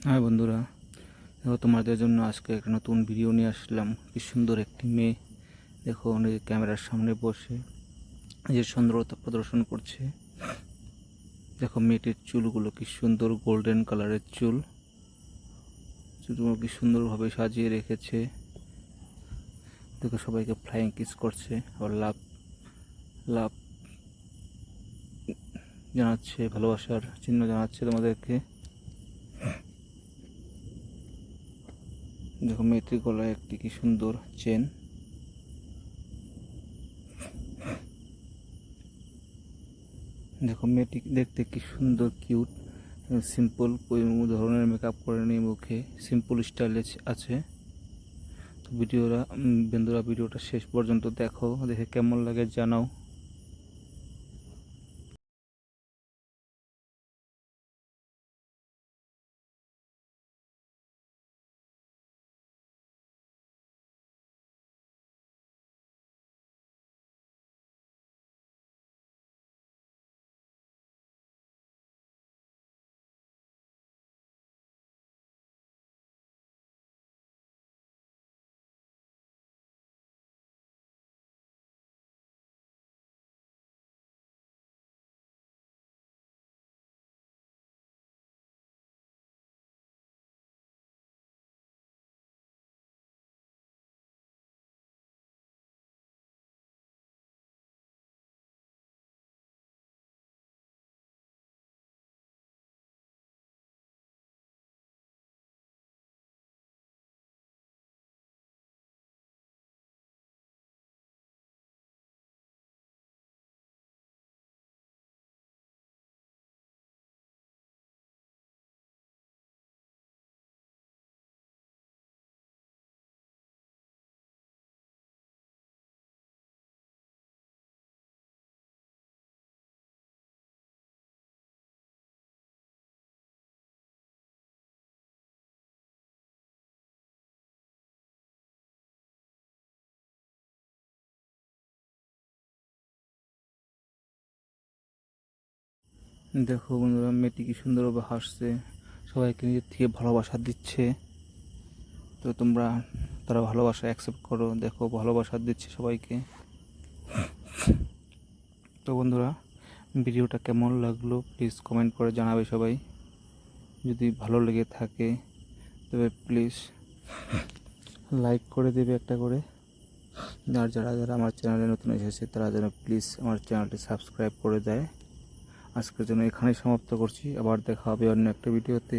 High বন্ধুরা, দেখো তোমাদের জন্য আজকে একটা নতুন ভিডিও নিয়ে আসলাম। কি সুন্দর একটি মেয়ে, দেখো ক্যামেরার সামনে বসে যে সুন্দরতা প্রদর্শন করছে। দেখো মেয়েটির চুলগুলো কি সুন্দর, গোল্ডেন কালারের চুলগুলো কি সুন্দরভাবে সাজিয়ে রেখেছে। দেখো সবাইকে ফ্লাইং কিস করছে, আবার লাভ লাভ জানাচ্ছে, ভালোবাসার চিহ্ন জানাচ্ছে তোমাদেরকে। দেখো মেয়েটির গলায় একটি কি সুন্দর চেন। দেখো মেয়েটি দেখতে কি সুন্দর, কিউট, সিম্পল ধরনের মেকআপ করে নিয়ে মুখে সিম্পল স্টাইলে আছে। তো বন্ধুরা ভিডিওটা শেষ পর্যন্ত দেখো, দেখে কেমন লাগে জানাও। দেখো বন্ধুরা মেয়েটি কি সুন্দরভাবে হাসছে, সবাইকে নিজের থেকে ভালোবাসা দিচ্ছে। তো তারা ভালোবাসা অ্যাকসেপ্ট করো। দেখো ভালোবাসা দিচ্ছে সবাইকে। তো বন্ধুরা ভিডিওটা কেমন লাগলো প্লিজ কমেন্ট করে জানাবে সবাই। যদি ভালো লেগে থাকে তবে প্লিজ লাইক করে দেবে একটা করে। আর যারা যারা আমার চ্যানেলে নতুন এসেছে তারা যেন প্লিজ আমার চ্যানেলটি সাবস্ক্রাইব করে দেয়। আজকের জন্য এখানেই সমাপ্ত করছি, আবার দেখা হবে অন্য একটা ভিডিওতে।